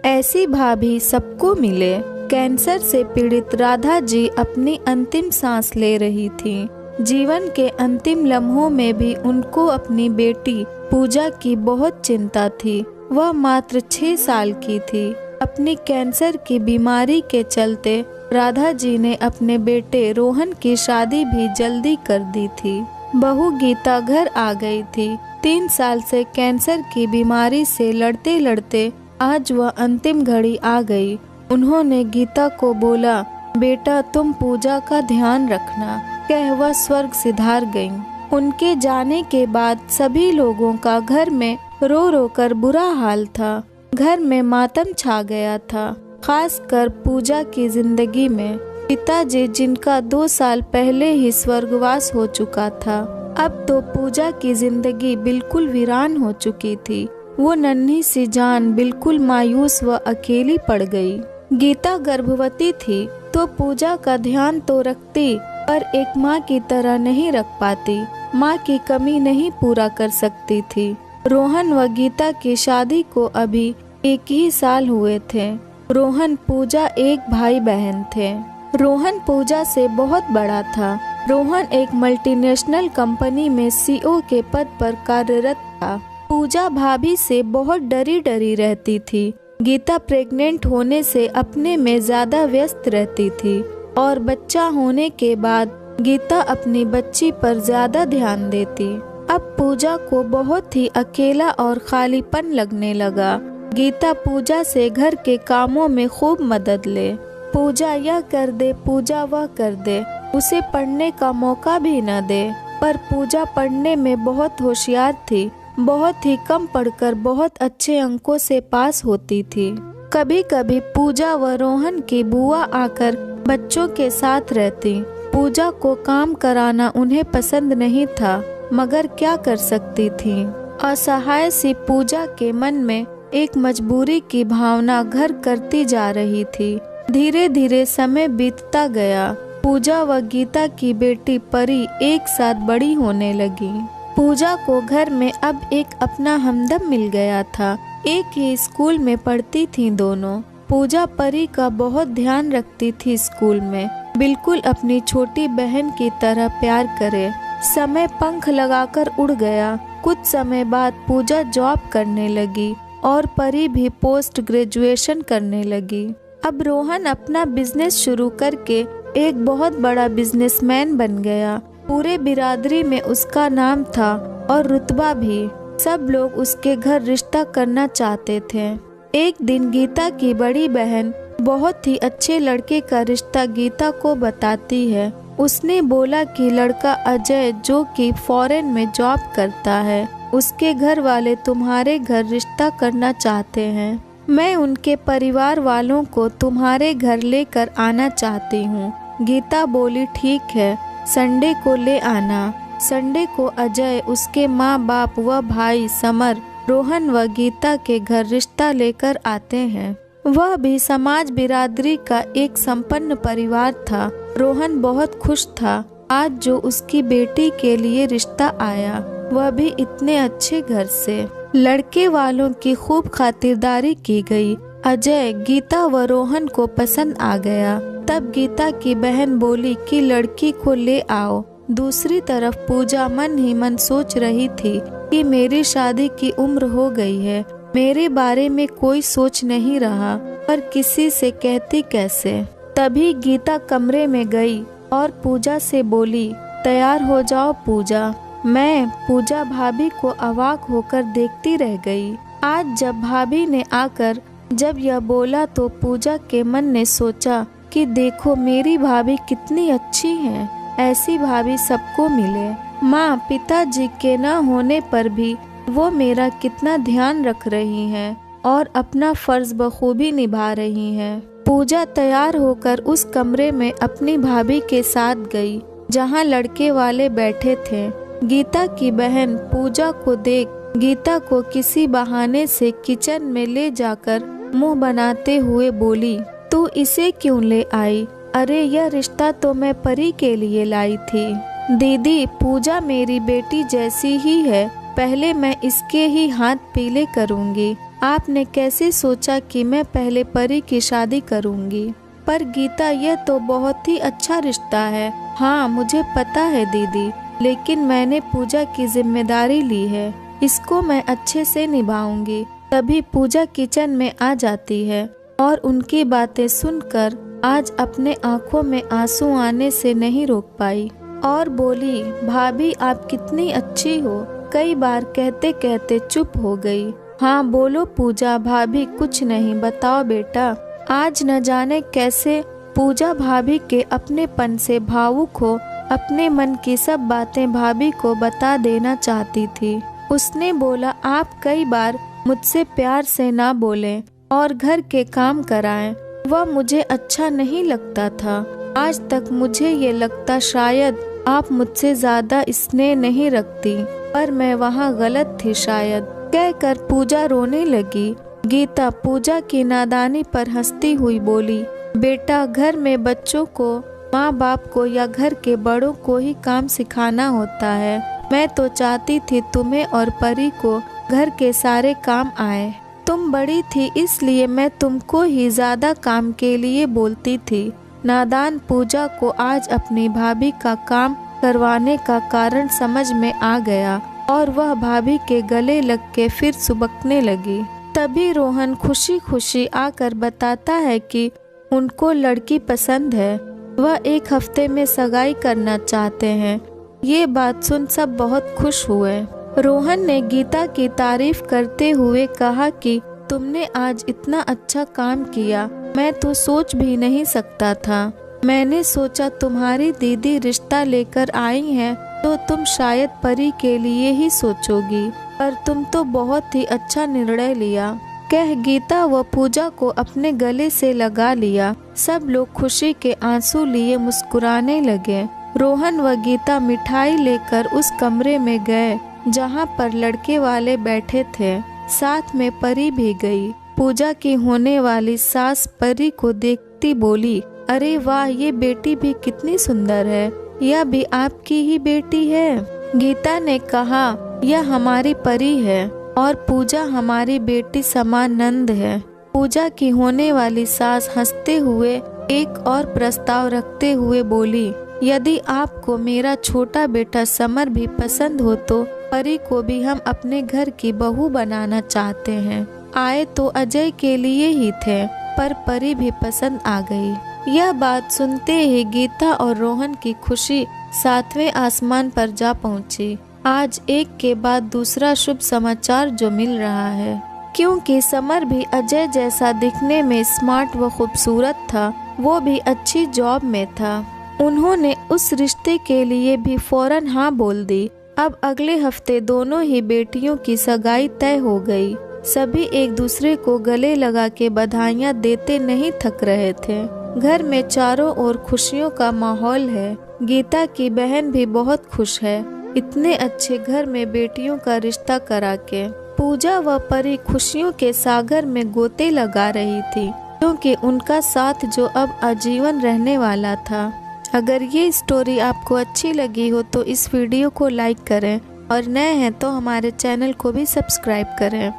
ऐसी भाभी सबको मिले। कैंसर से पीड़ित राधा जी अपनी अंतिम सांस ले रही थीं। जीवन के अंतिम लम्हों में भी उनको अपनी बेटी पूजा की बहुत चिंता थी। वह मात्र 6 साल की थी। अपनी कैंसर की बीमारी के चलते राधा जी ने अपने बेटे रोहन की शादी भी जल्दी कर दी थी। बहू गीता घर आ गई थी। 3 साल से कैंसर की बीमारी से लड़ते लड़ते आज वह अंतिम घड़ी आ गई। उन्होंने गीता को बोला, बेटा तुम पूजा का ध्यान रखना। कह वह स्वर्ग सिधार गईं। उनके जाने के बाद सभी लोगों का घर में रो रो कर बुरा हाल था। घर में मातम छा गया था, खासकर पूजा की जिंदगी में। पिताजी जिनका 2 साल पहले ही स्वर्गवास हो चुका था, अब तो पूजा की जिंदगी बिल्कुल वीरान हो चुकी थी। वो नन्ही सी जान बिल्कुल मायूस व अकेली पड़ गई। गीता गर्भवती थी तो पूजा का ध्यान तो रखती, पर एक माँ की तरह नहीं रख पाती। माँ की कमी नहीं पूरा कर सकती थी। रोहन व गीता की शादी को अभी 1 ही साल हुए थे। रोहन पूजा एक भाई बहन थे। रोहन पूजा से बहुत बड़ा था। रोहन एक मल्टीनेशनल कंपनी में सीईओ के पद पर कार्यरत था। पूजा भाभी से बहुत डरी डरी रहती थी। गीता प्रेग्नेंट होने से अपने में ज्यादा व्यस्त रहती थी और बच्चा होने के बाद गीता अपनी बच्ची पर ज्यादा ध्यान देती। अब पूजा को बहुत ही अकेला और खालीपन लगने लगा। गीता पूजा से घर के कामों में खूब मदद ले। पूजा यह कर दे, पूजा वह कर दे, उसे पढ़ने का मौका भी न दे। पर पूजा पढ़ने में बहुत होशियार थी। बहुत ही कम पढ़कर बहुत अच्छे अंकों से पास होती थी। कभी कभी पूजा व रोहन की बुआ आकर बच्चों के साथ रहती। पूजा को काम कराना उन्हें पसंद नहीं था, मगर क्या कर सकती थी। असहाय सी पूजा के मन में एक मजबूरी की भावना घर करती जा रही थी। धीरे धीरे समय बीतता गया। पूजा व गीता की बेटी परी एक साथ बड़ी होने लगी। पूजा को घर में अब एक अपना हमदम मिल गया था। एक ही स्कूल में पढ़ती थीं दोनों। पूजा परी का बहुत ध्यान रखती थी स्कूल में, बिल्कुल अपनी छोटी बहन की तरह प्यार करे। समय पंख लगाकर उड़ गया। कुछ समय बाद पूजा जॉब करने लगी और परी भी पोस्ट ग्रेजुएशन करने लगी। अब रोहन अपना बिजनेस शुरू करके एक बहुत बड़ा बिजनेसमैन बन गया। पूरे बिरादरी में उसका नाम था और रुतबा भी। सब लोग उसके घर रिश्ता करना चाहते थे। एक दिन गीता की बड़ी बहन बहुत ही अच्छे लड़के का रिश्ता गीता को बताती है। उसने बोला कि लड़का अजय जो कि फॉरेन में जॉब करता है, उसके घर वाले तुम्हारे घर रिश्ता करना चाहते हैं। मैं उनके परिवार वालों को तुम्हारे घर लेकर आना चाहती हूँ। गीता बोली, ठीक है, संडे को ले आना। संडे को अजय, उसके माँ बाप व भाई समर, रोहन व गीता के घर रिश्ता लेकर आते हैं। वह भी समाज बिरादरी का एक संपन्न परिवार था। रोहन बहुत खुश था आज जो उसकी बेटी के लिए रिश्ता आया, वह भी इतने अच्छे घर से। लड़के वालों की खूब खातिरदारी की गई। अजय गीता व रोहन को पसंद आ गया। तब गीता की बहन बोली कि लड़की को ले आओ। दूसरी तरफ पूजा मन ही मन सोच रही थी कि मेरी शादी की उम्र हो गई है, मेरे बारे में कोई सोच नहीं रहा, पर किसी से कहती कैसे। तभी गीता कमरे में गई और पूजा से बोली, तैयार हो जाओ पूजा। मैं पूजा भाभी को अवाक होकर देखती रह गई। आज जब भाभी ने आकर जब यह बोला तो पूजा के मन ने सोचा कि देखो मेरी भाभी कितनी अच्छी हैं, ऐसी भाभी सबको मिले। माँ पिताजी के न होने पर भी वो मेरा कितना ध्यान रख रही हैं और अपना फर्ज बखूबी निभा रही हैं। पूजा तैयार होकर उस कमरे में अपनी भाभी के साथ गई जहाँ लड़के वाले बैठे थे। गीता की बहन पूजा को देख गीता को किसी बहाने से किचन में ले जाकर मुंह बनाते हुए बोली, तू इसे क्यों ले आई? अरे यह रिश्ता तो मैं परी के लिए लाई थी। दीदी पूजा मेरी बेटी जैसी ही है, पहले मैं इसके ही हाथ पीले करूंगी। आपने कैसे सोचा कि मैं पहले परी की शादी करूंगी? पर गीता, यह तो बहुत ही अच्छा रिश्ता है। हाँ मुझे पता है दीदी, लेकिन मैंने पूजा की जिम्मेदारी ली है, इसको मैं अच्छे से निभाऊंगी। तभी पूजा किचन में आ जाती है और उनकी बातें सुनकर आज अपने आंखों में आंसू आने से नहीं रोक पाई और बोली, भाभी आप कितनी अच्छी हो। कई बार कहते कहते चुप हो गई। हाँ बोलो पूजा भाभी, कुछ नहीं, बताओ बेटा। आज न जाने कैसे पूजा भाभी के अपनेपन से भावुक हो अपने मन की सब बातें भाभी को बता देना चाहती थी। उसने बोला, आप कई बार मुझसे प्यार से ना बोलें और घर के काम कराएं, वह मुझे अच्छा नहीं लगता था। आज तक मुझे ये लगता शायद आप मुझसे ज्यादा स्नेह नहीं रखती, पर मैं वहाँ गलत थी शायद। कहकर पूजा रोने लगी। गीता पूजा की नादानी पर हंसती हुई बोली, बेटा घर में बच्चों को माँ बाप को या घर के बड़ों को ही काम सिखाना होता है। मैं तो चाहती थी तुम्हें और परी को घर के सारे काम आए। तुम बड़ी थी इसलिए मैं तुमको ही ज्यादा काम के लिए बोलती थी। नादान पूजा को आज अपनी भाभी का काम करवाने का कारण समझ में आ गया और वह भाभी के गले लग के फिर सुबकने लगी। तभी रोहन खुशी खुशी आकर बताता है कि उनको लड़की पसंद है, वह 1 हफ्ते में सगाई करना चाहते हैं। ये बात सुन सब बहुत खुश हुए। रोहन ने गीता की तारीफ करते हुए कहा कि तुमने आज इतना अच्छा काम किया, मैं तो सोच भी नहीं सकता था। मैंने सोचा तुम्हारी दीदी रिश्ता लेकर आई हैं तो तुम शायद परी के लिए ही सोचोगी, पर तुम तो बहुत ही अच्छा निर्णय लिया। कह गीता व पूजा को अपने गले से लगा लिया। सब लोग खुशी के आंसू लिए मुस्कुराने लगे। रोहन व गीता मिठाई लेकर उस कमरे में गए जहाँ पर लड़के वाले बैठे थे। साथ में परी भी गई। पूजा की होने वाली सास परी को देखती बोली, अरे वाह, ये बेटी भी कितनी सुंदर है, यह भी आपकी ही बेटी है। गीता ने कहा, यह हमारी परी है और पूजा हमारी बेटी समान नंद है। पूजा की होने वाली सास हंसते हुए एक और प्रस्ताव रखते हुए बोली, यदि आपको मेरा छोटा बेटा समर भी पसंद हो तो परी को भी हम अपने घर की बहू बनाना चाहते हैं। आए तो अजय के लिए ही थे, पर परी भी पसंद आ गई। यह बात सुनते ही गीता और रोहन की खुशी 7वें आसमान पर जा पहुंची। आज एक के बाद दूसरा शुभ समाचार जो मिल रहा है, क्योंकि समर भी अजय जैसा दिखने में स्मार्ट व खूबसूरत था, वो भी अच्छी जॉब में था। उन्होंने उस रिश्ते के लिए भी फौरन हाँ बोल दी। अब अगले हफ्ते दोनों ही बेटियों की सगाई तय हो गई। सभी एक दूसरे को गले लगा के बधाइयाँ देते नहीं थक रहे थे। घर में चारों ओर खुशियों का माहौल है। गीता की बहन भी बहुत खुश है, इतने अच्छे घर में बेटियों का रिश्ता करा के। पूजा व परी खुशियों के सागर में गोते लगा रही थी, क्योंकि उनका साथ जो अब आजीवन रहने वाला था। अगर ये स्टोरी आपको अच्छी लगी हो तो इस वीडियो को लाइक करें और नए हैं तो हमारे चैनल को भी सब्सक्राइब करें।